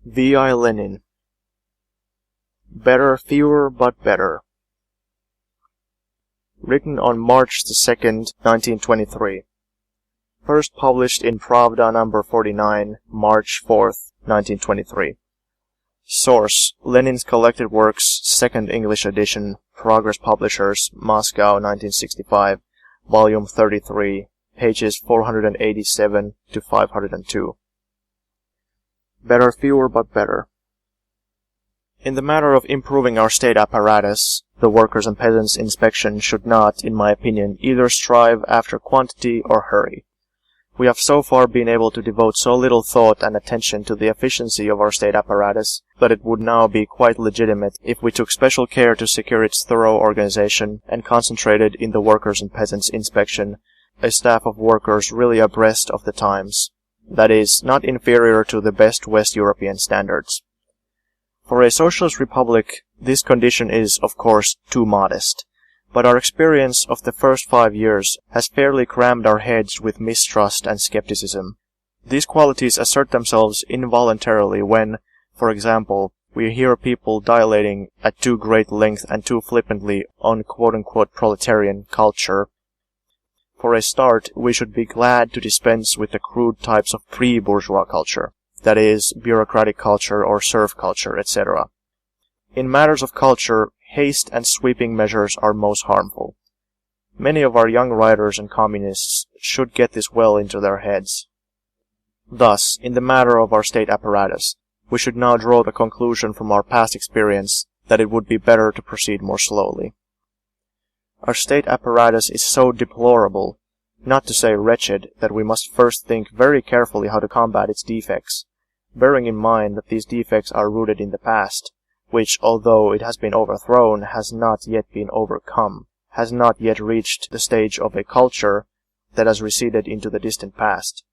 V.I. Lenin. Better, fewer, but better. Written on March 2nd, 1923. First published in Pravda number 49, March 4th, 1923. Source: Lenin's Collected Works, 2nd English edition, Progress Publishers, Moscow, 1965, volume 33, pages 487 to 502. Better, fewer, but better. In the matter of improving our state apparatus, the Workers and Peasants Inspection should not, in my opinion, either strive after quantity or hurry. We have so far been able to devote so little thought and attention to the efficiency of our state apparatus that it would now be quite legitimate if we took special care to secure its thorough organization and concentrated in the Workers and Peasants Inspection a staff of workers really abreast of the times. That is, not inferior to the best West European standards. For a socialist republic, this condition is, of course, too modest, but our experience of the first 5 years has fairly crammed our heads with mistrust and skepticism. These qualities assert themselves involuntarily when, for example, we hear people dilating at too great length and too flippantly on quote-unquote proletarian culture. For a start, we should be glad to dispense with the crude types of pre-bourgeois culture, that is, bureaucratic culture or serf culture, etc. In matters of culture, haste and sweeping measures are most harmful. Many of our young writers and communists should get this well into their heads. Thus, in the matter of our state apparatus, we should now draw the conclusion from our past experience that it would be better to proceed more slowly. Our state apparatus is so deplorable, not to say wretched, that we must first think very carefully how to combat its defects, bearing in mind that these defects are rooted in the past, which, although it has been overthrown, has not yet been overcome, has not yet reached the stage of a culture that has receded into the distant past.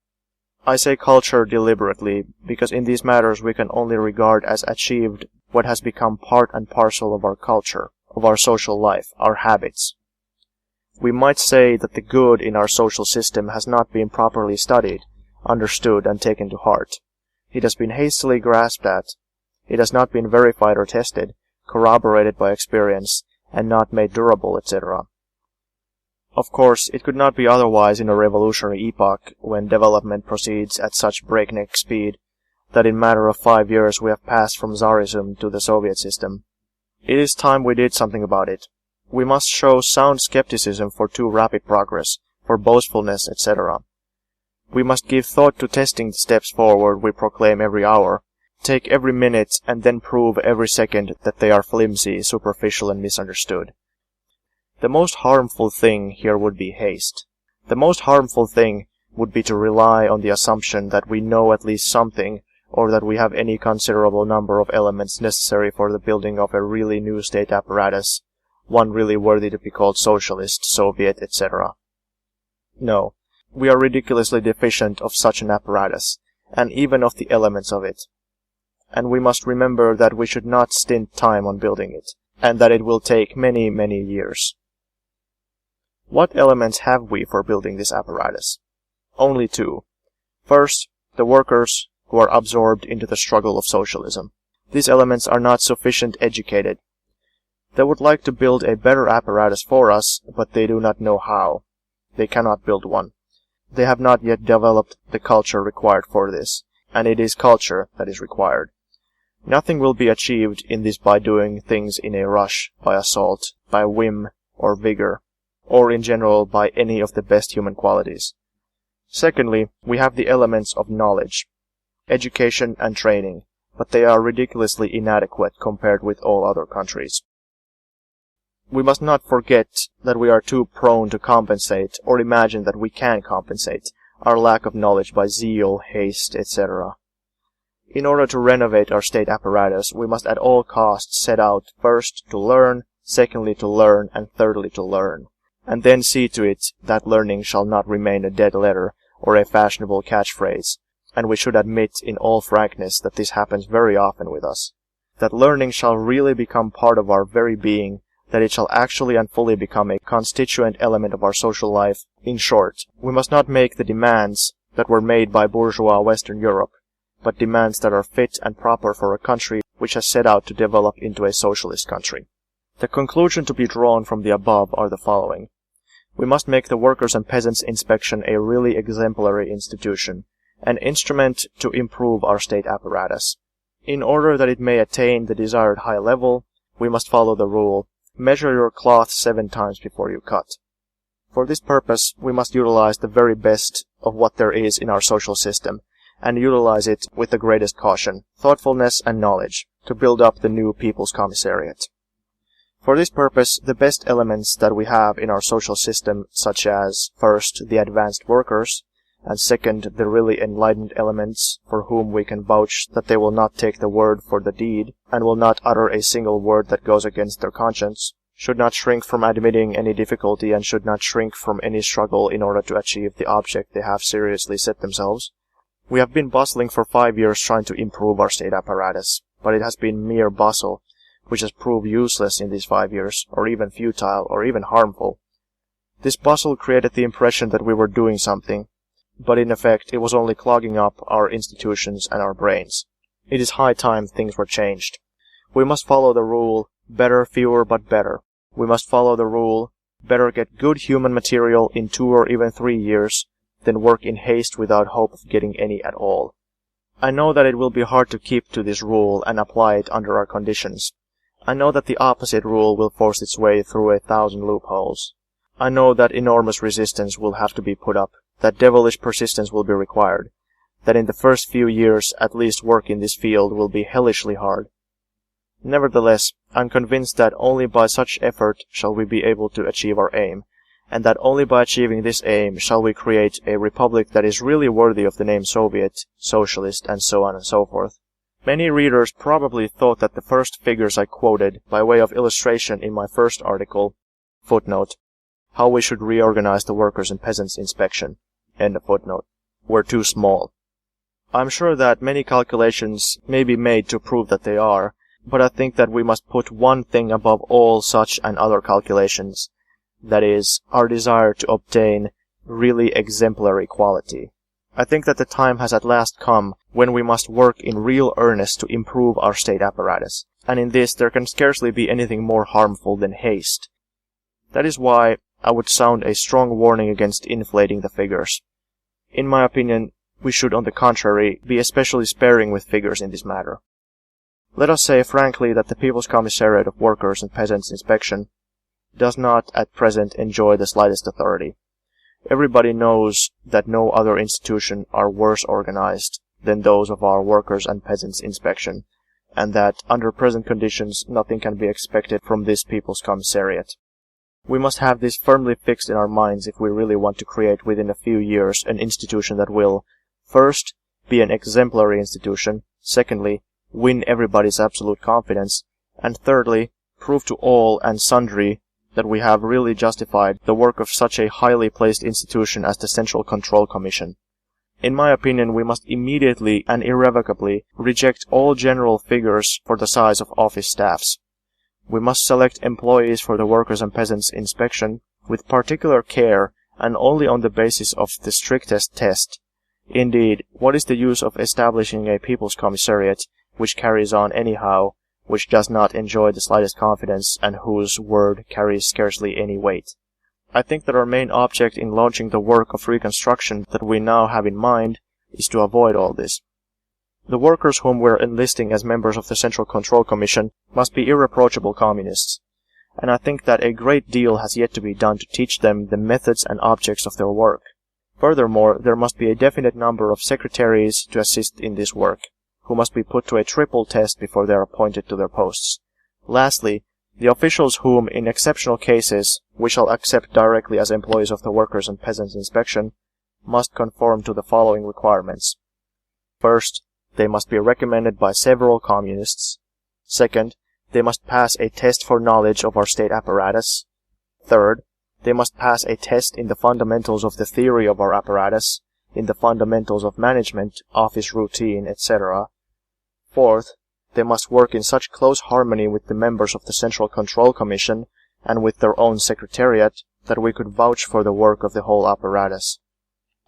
I say culture deliberately, because in these matters we can only regard as achieved what has become part and parcel of our culture, of our social life, our habits. We might say that the good in our social system has not been properly studied, understood, and taken to heart. It has been hastily grasped at. It has not been verified or tested, corroborated by experience, and not made durable, etc. Of course, it could not be otherwise in a revolutionary epoch, when development proceeds at such breakneck speed that in matter of 5 years we have passed from Tsarism to the Soviet system. It is time we did something about it. We must show sound skepticism for too rapid progress, for boastfulness, etc. We must give thought to testing the steps forward we proclaim every hour, take every minute, and then prove every second that they are flimsy, superficial, and misunderstood. The most harmful thing here would be haste. The most harmful thing would be to rely on the assumption that we know at least something, or that we have any considerable number of elements necessary for the building of a really new state apparatus, one really worthy to be called socialist, Soviet, etc. No, we are ridiculously deficient of such an apparatus, and even of the elements of it. And we must remember that we should not stint time on building it, and that it will take many, many years. What elements have we for building this apparatus? Only two. First, the workers who are absorbed into the struggle of socialism. These elements are not sufficient educated. They would like to build a better apparatus for us, but they do not know how. They cannot build one. They have not yet developed the culture required for this, and it is culture that is required. Nothing will be achieved in this by doing things in a rush, by assault, by whim or vigor, or in general by any of the best human qualities. Secondly, we have the elements of knowledge, education and training, but they are ridiculously inadequate compared with all other countries. We must not forget that we are too prone to compensate, or imagine that we can compensate, our lack of knowledge by zeal, haste, etc. In order to renovate our state apparatus, we must at all costs set out first to learn, secondly to learn, and thirdly to learn, and then see to it that learning shall not remain a dead letter or a fashionable catchphrase, and we should admit in all frankness that this happens very often with us. That learning shall really become part of our very being, that it shall actually and fully become a constituent element of our social life. In short, we must not make the demands that were made by bourgeois Western Europe, but demands that are fit and proper for a country which has set out to develop into a socialist country. The conclusion to be drawn from the above are the following. We must make the Workers and Peasants Inspection a really exemplary institution, an instrument to improve our state apparatus. In order that it may attain the desired high level, we must follow the rule, measure your cloth 7 times before you cut. For this purpose, we must utilize the very best of what there is in our social system, and utilize it with the greatest caution, thoughtfulness, and knowledge, to build up the new People's Commissariat. For this purpose, the best elements that we have in our social system, such as, first, the advanced workers, and second, the really enlightened elements, for whom we can vouch that they will not take the word for the deed, and will not utter a single word that goes against their conscience, should not shrink from admitting any difficulty, and should not shrink from any struggle in order to achieve the object they have seriously set themselves. We have been bustling for 5 years trying to improve our state apparatus, but it has been mere bustle, which has proved useless in these 5 years, or even futile, or even harmful. This bustle created the impression that we were doing something, but in effect it was only clogging up our institutions and our brains. It is high time things were changed. We must follow the rule, better fewer but better. We must follow the rule, better get good human material in 2 or even 3 years, than work in haste without hope of getting any at all. I know that it will be hard to keep to this rule and apply it under our conditions. I know that the opposite rule will force its way through 1,000 loopholes. I know that enormous resistance will have to be put up, that devilish persistence will be required, that in the first few years at least work in this field will be hellishly hard. Nevertheless, I am convinced that only by such effort shall we be able to achieve our aim, and that only by achieving this aim shall we create a republic that is really worthy of the name Soviet, Socialist, and so on and so forth. Many readers probably thought that the first figures I quoted by way of illustration in my first article, footnote, how we should reorganize the Workers and Peasants Inspection, end of footnote, were too small. I am sure that many calculations may be made to prove that they are, but I think that we must put one thing above all such and other calculations, that is, our desire to obtain really exemplary quality. I think that the time has at last come when we must work in real earnest to improve our state apparatus, and in this there can scarcely be anything more harmful than haste. That is why I would sound a strong warning against inflating the figures. In my opinion, we should, on the contrary, be especially sparing with figures in this matter. Let us say frankly that the People's Commissariat of Workers and Peasants Inspection does not at present enjoy the slightest authority. Everybody knows that no other institution are worse organized than those of our Workers and Peasants Inspection, and that under present conditions nothing can be expected from this People's Commissariat. We must have this firmly fixed in our minds if we really want to create within a few years an institution that will, first, be an exemplary institution, secondly, win everybody's absolute confidence, and thirdly, prove to all and sundry that we have really justified the work of such a highly placed institution as the Central Control Commission. In my opinion, we must immediately and irrevocably reject all general figures for the size of office staffs. We must select employees for the Workers and Peasants Inspection with particular care and only on the basis of the strictest test. Indeed, what is the use of establishing a People's Commissariat which carries on anyhow, which does not enjoy the slightest confidence, and whose word carries scarcely any weight? I think that our main object in launching the work of reconstruction that we now have in mind is to avoid all this. The workers whom we are enlisting as members of the Central Control Commission must be irreproachable communists, and I think that a great deal has yet to be done to teach them the methods and objects of their work. Furthermore, there must be a definite number of secretaries to assist in this work, who must be put to a triple test before they are appointed to their posts. Lastly, the officials whom, in exceptional cases, we shall accept directly as employees of the Workers and Peasants Inspection, must conform to the following requirements. First, they must be recommended by several communists. Second, they must pass a test for knowledge of our state apparatus. Third, they must pass a test in the fundamentals of the theory of our apparatus, in the fundamentals of management, office routine, etc. Fourth, they must work in such close harmony with the members of the Central Control Commission and with their own secretariat that we could vouch for the work of the whole apparatus.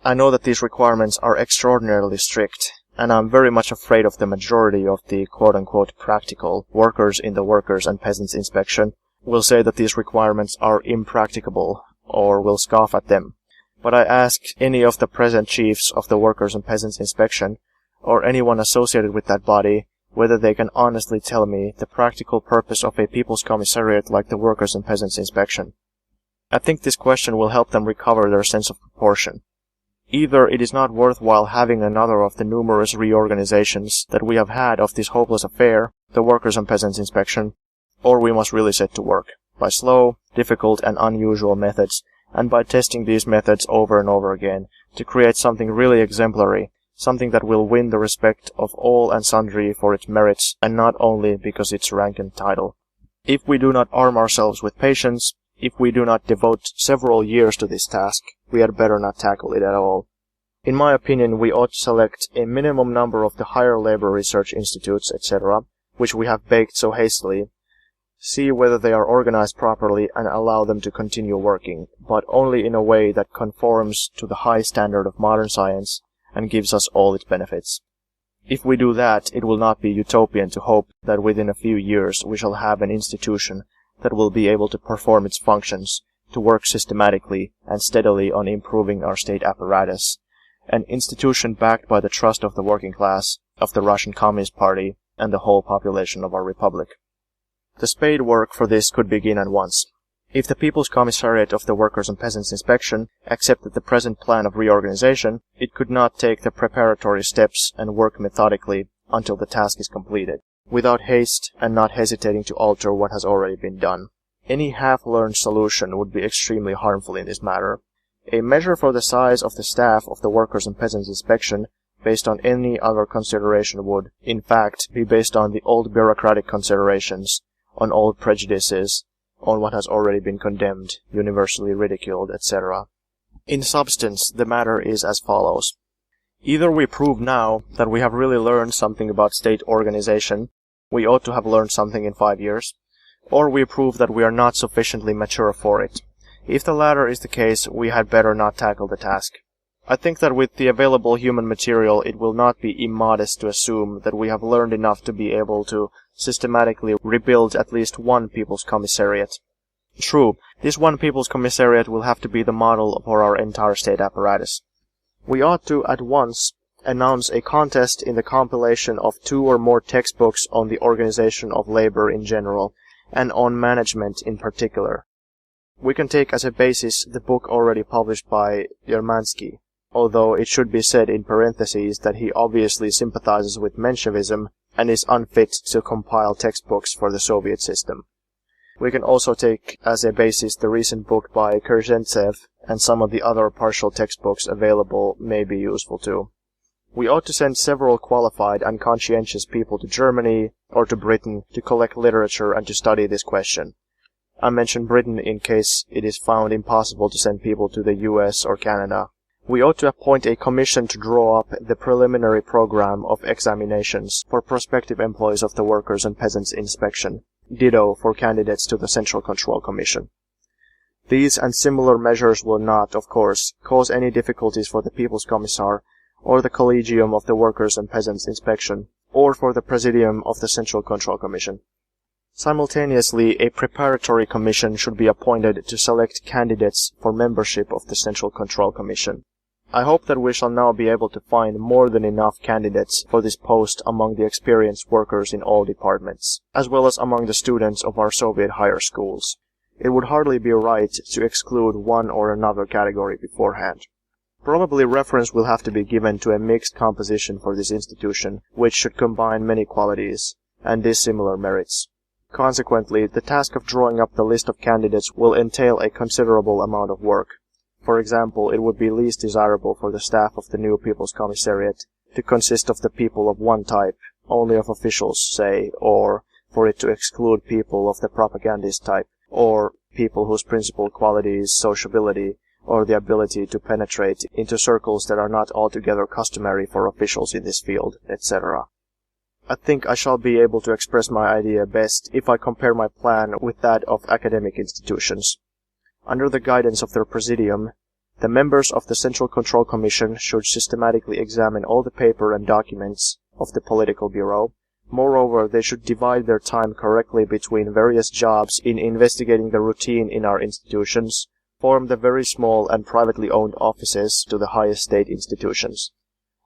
I know that these requirements are extraordinarily strict, and I'm very much afraid of the majority of the quote-unquote practical workers in the Workers and Peasants Inspection will say that these requirements are impracticable, or will scoff at them. But I ask any of the present chiefs of the Workers and Peasants Inspection, or anyone associated with that body, whether they can honestly tell me the practical purpose of a People's Commissariat like the Workers and Peasants Inspection. I think this question will help them recover their sense of proportion. Either it is not worthwhile having another of the numerous reorganizations that we have had of this hopeless affair, the Workers and Peasants Inspection, or we must really set to work, by slow, difficult and unusual methods, and by testing these methods over and over again, to create something really exemplary, something that will win the respect of all and sundry for its merits, and not only because its rank and title. If we do not arm ourselves with patience, if we do not devote several years to this task, we had better not tackle it at all. In my opinion, we ought to select a minimum number of the higher labor research institutes, etc., which we have baked so hastily, see whether they are organized properly and allow them to continue working, but only in a way that conforms to the high standard of modern science and gives us all its benefits. If we do that, it will not be utopian to hope that within a few years we shall have an institution that will be able to perform its functions, to work systematically and steadily on improving our state apparatus, an institution backed by the trust of the working class, of the Russian Communist Party, and the whole population of our republic. The spade work for this could begin at once. If the People's Commissariat of the Workers and Peasants Inspection accepted the present plan of reorganization, it could not take the preparatory steps and work methodically until the task is completed, without haste and not hesitating to alter what has already been done. Any half-learned solution would be extremely harmful in this matter. A measure for the size of the staff of the Workers and Peasants Inspection, based on any other consideration, would, in fact, be based on the old bureaucratic considerations, on old prejudices, on what has already been condemned, universally ridiculed, etc. In substance, the matter is as follows. Either we prove now that we have really learned something about state organization, we ought to have learned something in 5 years, or we prove that we are not sufficiently mature for it. If the latter is the case, we had better not tackle the task. I think that with the available human material it will not be immodest to assume that we have learned enough to be able to systematically rebuild at least one People's Commissariat. True, this one People's Commissariat will have to be the model for our entire state apparatus. We ought to at once announce a contest in the compilation of 2 or more textbooks on the organization of labor in general, and on management in particular. We can take as a basis the book already published by Yermansky, although it should be said in parentheses that he obviously sympathizes with Menshevism and is unfit to compile textbooks for the Soviet system. We can also take as a basis the recent book by Kerzhentsev, and some of the other partial textbooks available may be useful too. We ought to send several qualified and conscientious people to Germany or to Britain to collect literature and to study this question. I mention Britain in case it is found impossible to send people to the US or Canada. We ought to appoint a commission to draw up the preliminary program of examinations for prospective employees of the Workers and Peasants Inspection, ditto for candidates to the Central Control Commission. These and similar measures will not, of course, cause any difficulties for the People's Commissar, or the Collegium of the Workers and Peasants Inspection, or for the Presidium of the Central Control Commission. Simultaneously, a preparatory commission should be appointed to select candidates for membership of the Central Control Commission. I hope that we shall now be able to find more than enough candidates for this post among the experienced workers in all departments, as well as among the students of our Soviet higher schools. It would hardly be right to exclude one or another category beforehand. Probably reference will have to be given to a mixed composition for this institution, which should combine many qualities and dissimilar merits. Consequently, the task of drawing up the list of candidates will entail a considerable amount of work. For example, it would be least desirable for the staff of the new People's Commissariat to consist of the people of one type, only of officials, say, or for it to exclude people of the propagandist type, or people whose principal quality is sociability, or the ability to penetrate into circles that are not altogether customary for officials in this field, etc. I think I shall be able to express my idea best if I compare my plan with that of academic institutions. Under the guidance of their presidium, The members of the Central Control Commission should systematically examine all the paper and documents of the Political Bureau. Moreover, they should divide their time correctly between various jobs in investigating the routine in our institutions, form the very small and privately owned offices to the highest state institutions.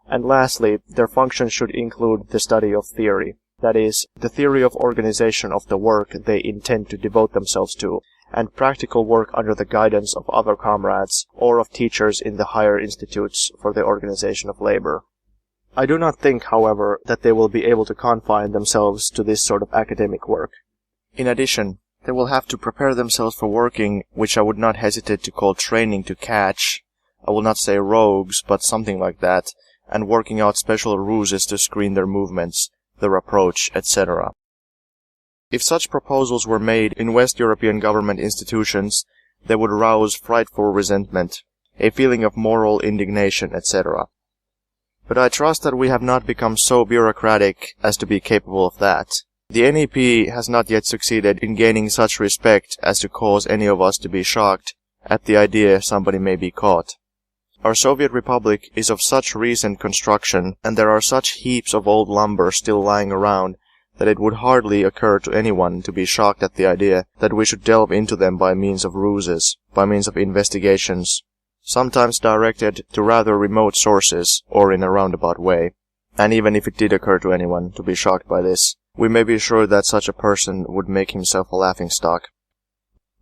And lastly, their function should include the study of theory, that is, the theory of organization of the work they intend to devote themselves to, and practical work under the guidance of other comrades or of teachers in the higher institutes for the organization of labor. I do not think, however, that they will be able to confine themselves to this sort of academic work. In addition, they will have to prepare themselves for working, which I would not hesitate to call training to catch, I will not say rogues, but something like that, and working out special ruses to screen their movements, their approach, etc. If such proposals were made in West European government institutions, they would rouse frightful resentment, a feeling of moral indignation, etc. But I trust that we have not become so bureaucratic as to be capable of that. The NEP has not yet succeeded in gaining such respect as to cause any of us to be shocked at the idea somebody may be caught. Our Soviet Republic is of such recent construction, and there are such heaps of old lumber still lying around, that it would hardly occur to anyone to be shocked at the idea that we should delve into them by means of ruses, by means of investigations, sometimes directed to rather remote sources or in a roundabout way. And even if it did occur to anyone to be shocked by this, we may be sure that such a person would make himself a laughingstock.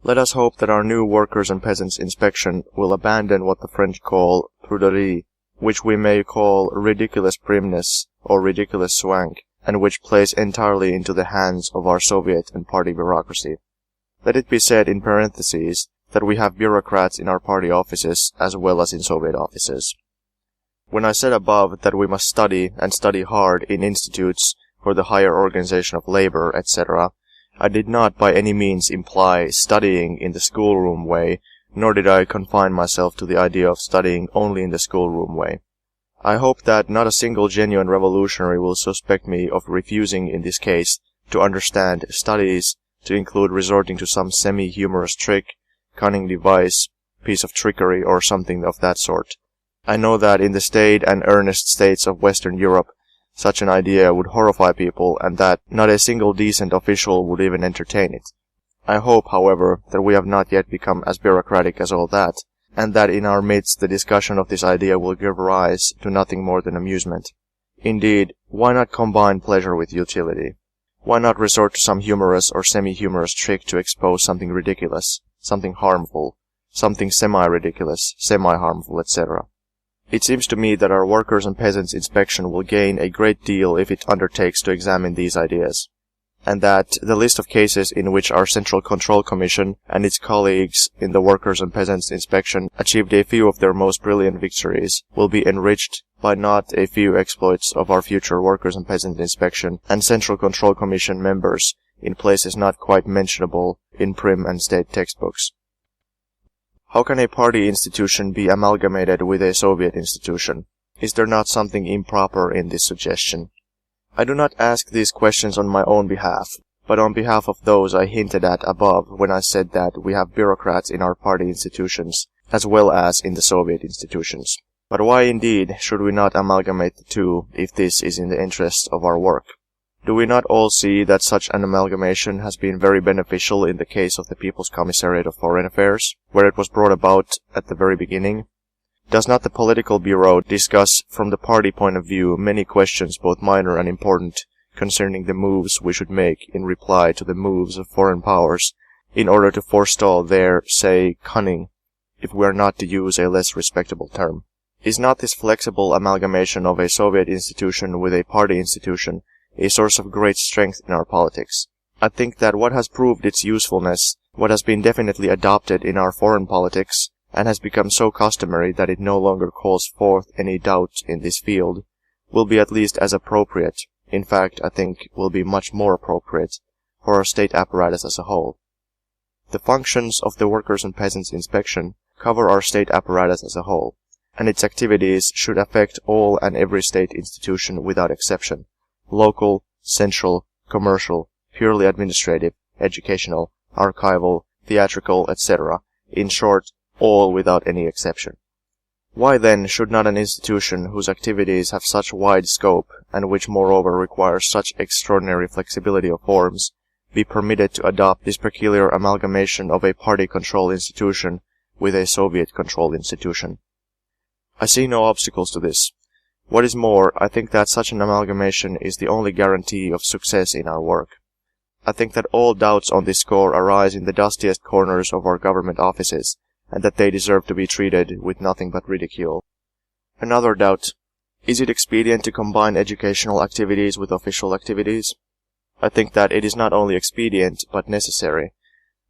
Let us hope that our new Workers and Peasants Inspection will abandon what the French call pruderie, which we may call ridiculous primness or ridiculous swank, and which plays entirely into the hands of our Soviet and party bureaucracy. Let it be said in parentheses that we have bureaucrats in our party offices as well as in Soviet offices. When I said above that we must study and study hard in institutes for the higher organization of labor, etc., I did not by any means imply studying in the schoolroom way, nor did I confine myself to the idea of studying only in the schoolroom way. I hope that not a single genuine revolutionary will suspect me of refusing in this case to understand studies to include resorting to some semi-humorous trick, cunning device, piece of trickery, or something of that sort. I know that in the staid and earnest states of Western Europe, such an idea would horrify people, and that not a single decent official would even entertain it. I hope, however, that we have not yet become as bureaucratic as all that, and that in our midst the discussion of this idea will give rise to nothing more than amusement. Indeed, why not combine pleasure with utility? Why not resort to some humorous or semi-humorous trick to expose something ridiculous, something harmful, something semi-ridiculous, semi-harmful, etc.? It seems to me that our Workers and Peasants Inspection will gain a great deal if it undertakes to examine these ideas, and that the list of cases in which our Central Control Commission and its colleagues in the Workers and Peasants Inspection achieved a few of their most brilliant victories will be enriched by not a few exploits of our future Workers and Peasants Inspection and Central Control Commission members in places not quite mentionable in prim and state textbooks. How can a party institution be amalgamated with a Soviet institution? Is there not something improper in this suggestion? I do not ask these questions on my own behalf, but on behalf of those I hinted at above when I said that we have bureaucrats in our party institutions, as well as in the Soviet institutions. But why indeed should we not amalgamate the two if this is in the interests of our work? Do we not all see that such an amalgamation has been very beneficial in the case of the People's Commissariat of Foreign Affairs, where it was brought about at the very beginning? Does not the Political Bureau discuss from the party point of view many questions both minor and important concerning the moves we should make in reply to the moves of foreign powers in order to forestall their, say, cunning, if we are not to use a less respectable term? Is not this flexible amalgamation of a Soviet institution with a party institution a source of great strength in our politics? I think that what has proved its usefulness, what has been definitely adopted in our foreign politics, and has become so customary that it no longer calls forth any doubt in this field, will be at least as appropriate, in fact, I think will be much more appropriate, for our state apparatus as a whole. The functions of the Workers and Peasants Inspection cover our state apparatus as a whole, and its activities should affect all and every state institution without exception, local, central, commercial, purely administrative, educational, archival, theatrical, etc., in short, all without any exception. Why then should not an institution whose activities have such wide scope, and which moreover requires such extraordinary flexibility of forms, be permitted to adopt this peculiar amalgamation of a party-controlled institution with a Soviet-controlled institution? I see no obstacles to this. What is more, I think that such an amalgamation is the only guarantee of success in our work. I think that all doubts on this score arise in the dustiest corners of our government offices, and that they deserve to be treated with nothing but ridicule. Another doubt. Is it expedient to combine educational activities with official activities? I think that it is not only expedient, but necessary.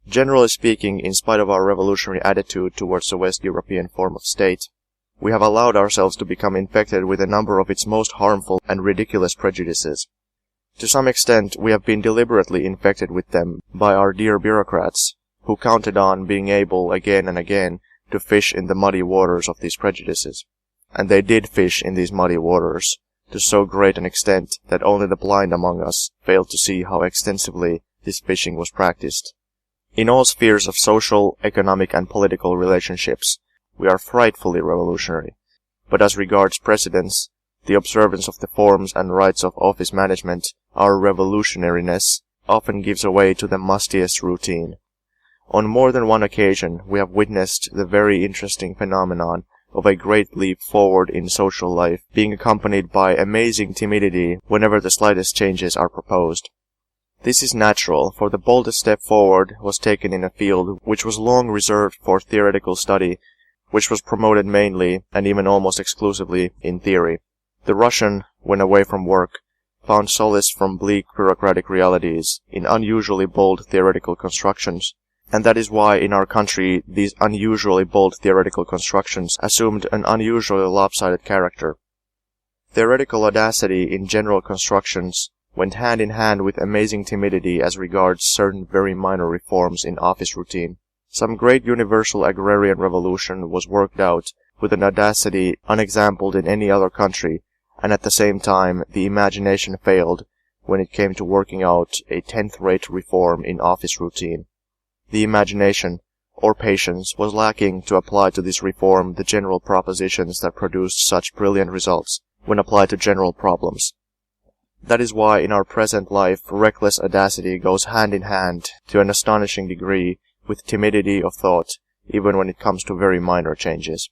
Generally speaking, in spite of our revolutionary attitude towards the West European form of state, we have allowed ourselves to become infected with a number of its most harmful and ridiculous prejudices. To some extent, we have been deliberately infected with them by our dear bureaucrats, who counted on being able again and again to fish in the muddy waters of these prejudices. And they did fish in these muddy waters, to so great an extent that only the blind among us failed to see how extensively this fishing was practiced. In all spheres of social, economic, and political relationships, we are frightfully revolutionary. But as regards precedence, the observance of the forms and rites of office management, our revolutionariness often gives way to the mustiest routine. On more than one occasion, we have witnessed the very interesting phenomenon of a great leap forward in social life being accompanied by amazing timidity whenever the slightest changes are proposed. This is natural, for the boldest step forward was taken in a field which was long reserved for theoretical study, which was promoted mainly, and even almost exclusively, in theory. The Russian, when away from work, found solace from bleak bureaucratic realities in unusually bold theoretical constructions, and that is why in our country these unusually bold theoretical constructions assumed an unusually lopsided character. Theoretical audacity in general constructions went hand in hand with amazing timidity as regards certain very minor reforms in office routine. Some great universal agrarian revolution was worked out with an audacity unexampled in any other country, and at the same time the imagination failed when it came to working out a 10th-rate reform in office routine. The imagination, or patience, was lacking to apply to this reform the general propositions that produced such brilliant results when applied to general problems. That is why in our present life reckless audacity goes hand in hand to an astonishing degree with timidity of thought, even when it comes to very minor changes.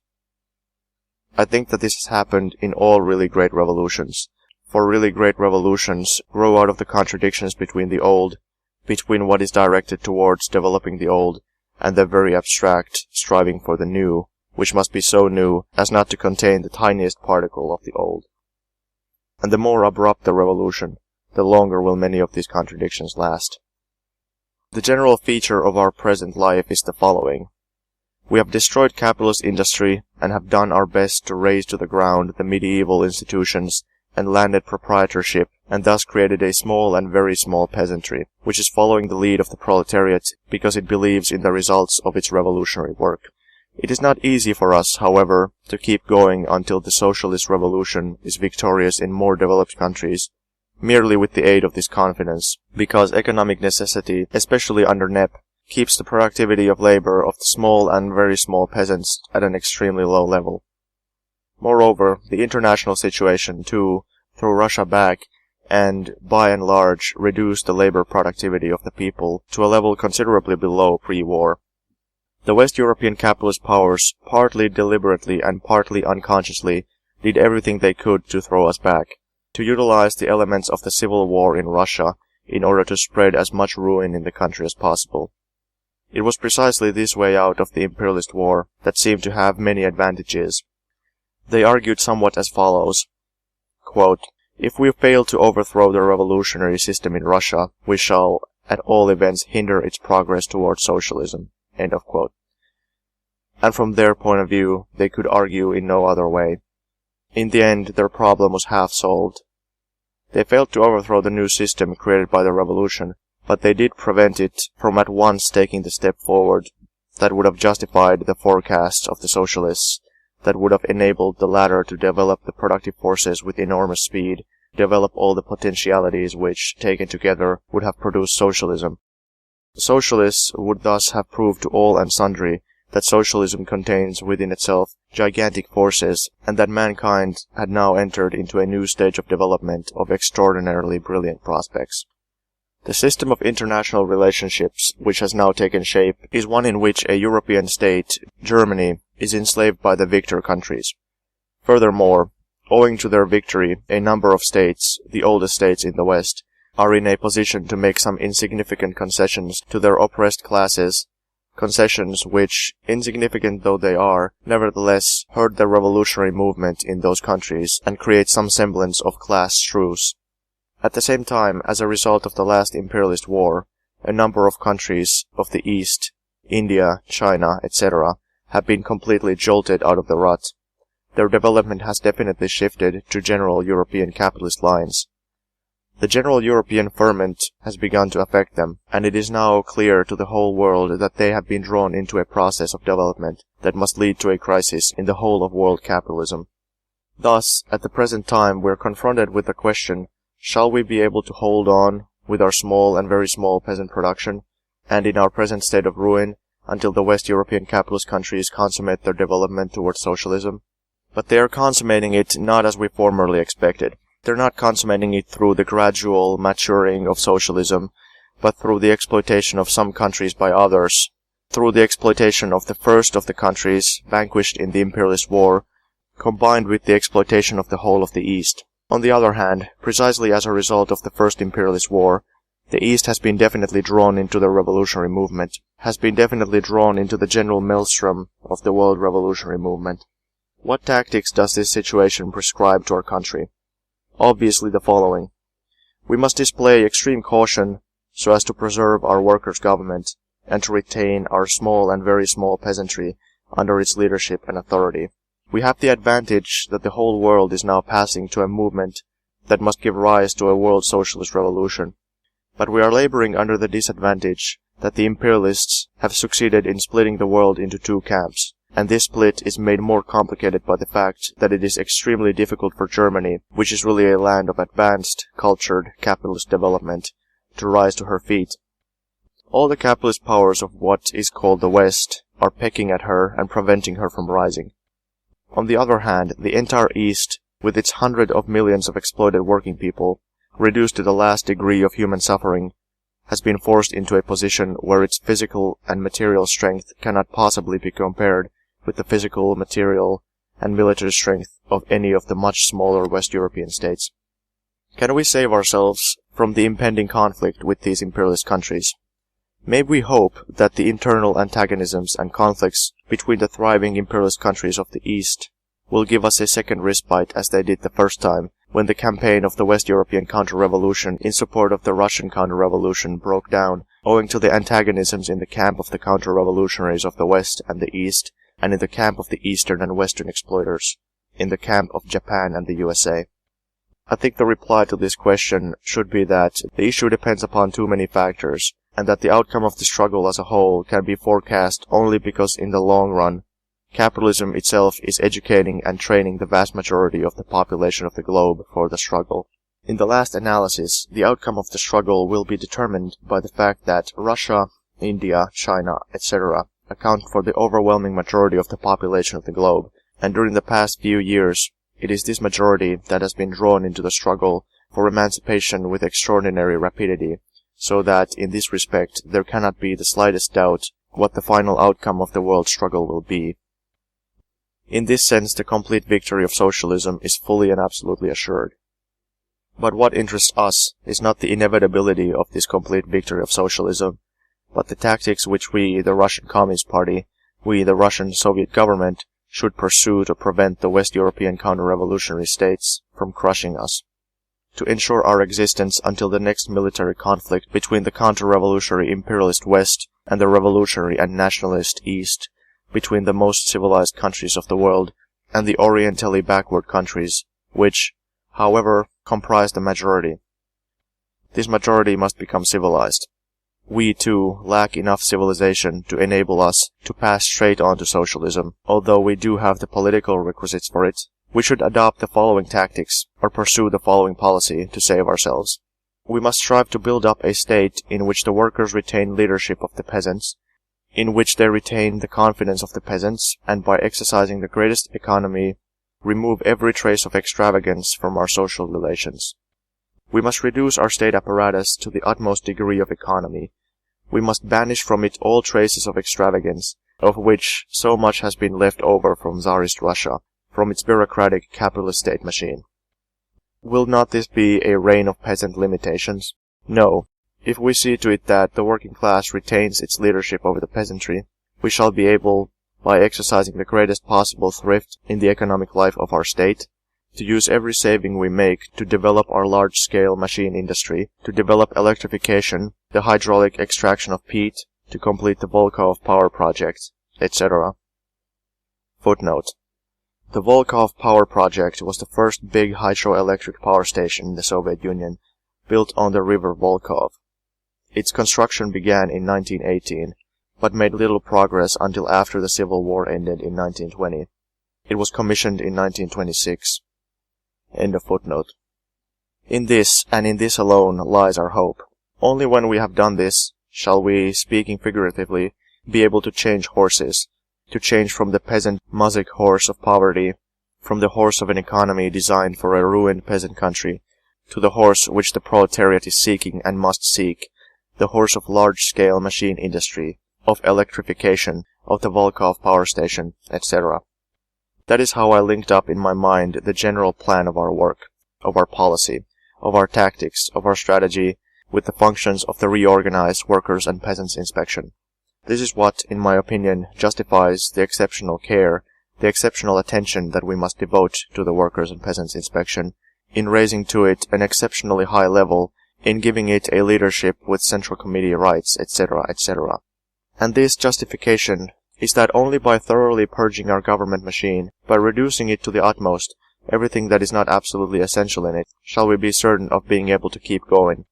I think that this has happened in all really great revolutions, for really great revolutions grow out of the contradictions between the old, between what is directed towards developing the old, and the very abstract striving for the new, which must be so new as not to contain the tiniest particle of the old. And the more abrupt the revolution, the longer will many of these contradictions last. The general feature of our present life is the following. We have destroyed capitalist industry and have done our best to raze to the ground the medieval institutions and landed proprietorship, and thus created a small and very small peasantry, which is following the lead of the proletariat because it believes in the results of its revolutionary work. It is not easy for us, however, to keep going until the socialist revolution is victorious in more developed countries, merely with the aid of this confidence, because economic necessity, especially under NEP, keeps the productivity of labor of the small and very small peasants at an extremely low level. Moreover, the international situation, too, threw Russia back and, by and large, reduced the labor productivity of the people to a level considerably below pre-war. The West European capitalist powers, partly deliberately and partly unconsciously, did everything they could to throw us back, to utilize the elements of the civil war in Russia in order to spread as much ruin in the country as possible. It was precisely this way out of the imperialist war that seemed to have many advantages. They argued somewhat as follows, quote, "If we fail to overthrow the revolutionary system in Russia, we shall, at all events, hinder its progress towards socialism." End of quote. And from their point of view, they could argue in no other way. In the end, their problem was half solved. They failed to overthrow the new system created by the revolution, but they did prevent it from at once taking the step forward that would have justified the forecasts of the socialists, that would have enabled the latter to develop the productive forces with enormous speed, develop all the potentialities which, taken together, would have produced socialism. The socialists would thus have proved to all and sundry that socialism contains within itself gigantic forces, and that mankind had now entered into a new stage of development of extraordinarily brilliant prospects. The system of international relationships which has now taken shape is one in which a European state, Germany, is enslaved by the victor countries. Furthermore, owing to their victory, a number of states, the oldest states in the West, are in a position to make some insignificant concessions to their oppressed classes, concessions which, insignificant though they are, nevertheless hurt the revolutionary movement in those countries and create some semblance of class truce. At the same time, as a result of the last imperialist war, a number of countries of the East, India, China, etc., have been completely jolted out of the rut. Their development has definitely shifted to general European capitalist lines. The general European ferment has begun to affect them, and it is now clear to the whole world that they have been drawn into a process of development that must lead to a crisis in the whole of world capitalism. Thus, at the present time, we are confronted with the question, shall we be able to hold on with our small and very small peasant production, and in our present state of ruin, until the West European capitalist countries consummate their development towards socialism? But they are consummating it not as we formerly expected. They're not consummating it through the gradual maturing of socialism, but through the exploitation of some countries by others, through the exploitation of the first of the countries vanquished in the imperialist war, combined with the exploitation of the whole of the East. On the other hand, precisely as a result of the first imperialist war, the East has been definitely drawn into the revolutionary movement, has been definitely drawn into the general maelstrom of the world revolutionary movement. What tactics does this situation prescribe to our country? Obviously the following. We must display extreme caution so as to preserve our workers' government and to retain our small and very small peasantry under its leadership and authority. We have the advantage that the whole world is now passing to a movement that must give rise to a world socialist revolution. But we are laboring under the disadvantage that the imperialists have succeeded in splitting the world into two camps, and this split is made more complicated by the fact that it is extremely difficult for Germany, which is really a land of advanced, cultured, capitalist development, to rise to her feet. All the capitalist powers of what is called the West are pecking at her and preventing her from rising. On the other hand, the entire East, with its hundreds of millions of exploited working people, reduced to the last degree of human suffering, has been forced into a position where its physical and material strength cannot possibly be compared with the physical, material, and military strength of any of the much smaller West European states. Can we save ourselves from the impending conflict with these imperialist countries? May we hope that the internal antagonisms and conflicts between the thriving imperialist countries of the East will give us a second respite as they did the first time, when the campaign of the West European counter-revolution in support of the Russian counter-revolution broke down, owing to the antagonisms in the camp of the counter-revolutionaries of the West and the East, and in the camp of the Eastern and Western exploiters, in the camp of Japan and the USA. I think the reply to this question should be that the issue depends upon too many factors, and that the outcome of the struggle as a whole can be forecast only because in the long run, capitalism itself is educating and training the vast majority of the population of the globe for the struggle. In the last analysis, the outcome of the struggle will be determined by the fact that Russia, India, China, etc. account for the overwhelming majority of the population of the globe, and during the past few years, it is this majority that has been drawn into the struggle for emancipation with extraordinary rapidity, so that in this respect there cannot be the slightest doubt what the final outcome of the world struggle will be. In this sense, the complete victory of socialism is fully and absolutely assured. But what interests us is not the inevitability of this complete victory of socialism, but the tactics which we, the Russian Communist Party, we, the Russian Soviet government, should pursue to prevent the West European counter-revolutionary states from crushing us. To ensure our existence until the next military conflict between the counter-revolutionary imperialist West and the revolutionary and nationalist East, between the most civilized countries of the world and the orientally backward countries, which, however, comprise the majority. This majority must become civilized. We, too, lack enough civilization to enable us to pass straight on to socialism, although we do have the political requisites for it. We should adopt the following tactics, or pursue the following policy, to save ourselves. We must strive to build up a state in which the workers retain leadership of the peasants, in which they retain the confidence of the peasants, and by exercising the greatest economy, remove every trace of extravagance from our social relations. We must reduce our state apparatus to the utmost degree of economy. We must banish from it all traces of extravagance, of which so much has been left over from Tsarist Russia, from its bureaucratic capitalist state machine. Will not this be a reign of peasant limitations? No. If we see to it that the working class retains its leadership over the peasantry, we shall be able, by exercising the greatest possible thrift in the economic life of our state, to use every saving we make to develop our large-scale machine industry, to develop electrification, the hydraulic extraction of peat, to complete the Volkhov power project, etc. Footnote. The Volkhov power project was the first big hydroelectric power station in the Soviet Union, built on the river Volkhov. Its construction began in 1918, but made little progress until after the Civil War ended in 1920. It was commissioned in 1926. End of footnote. In this, and in this alone, lies our hope. Only when we have done this, shall we, speaking figuratively, be able to change horses, to change from the peasant muzhik horse of poverty, from the horse of an economy designed for a ruined peasant country, to the horse which the proletariat is seeking and must seek, the horse of large-scale machine industry, of electrification, of the Volkhov power station, etc. That is how I linked up in my mind the general plan of our work, of our policy, of our tactics, of our strategy, with the functions of the reorganized Workers and Peasants Inspection. This is what, in my opinion, justifies the exceptional care, the exceptional attention that we must devote to the Workers and Peasants Inspection, in raising to it an exceptionally high level, in giving it a leadership with central committee rights, etc., etc. And this justification is that only by thoroughly purging our government machine, by reducing it to the utmost, everything that is not absolutely essential in it, shall we be certain of being able to keep going.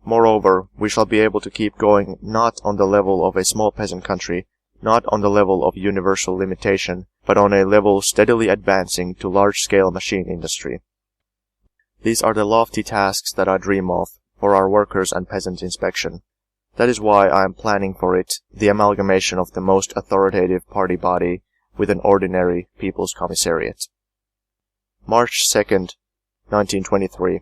Moreover, we shall be able to keep going not on the level of a small peasant country, not on the level of universal limitation, but on a level steadily advancing to large-scale machine industry. These are the lofty tasks that I dream of for our Workers and Peasants Inspection. That is why I am planning for it the amalgamation of the most authoritative party body with an ordinary People's Commissariat. March 2nd, 1923.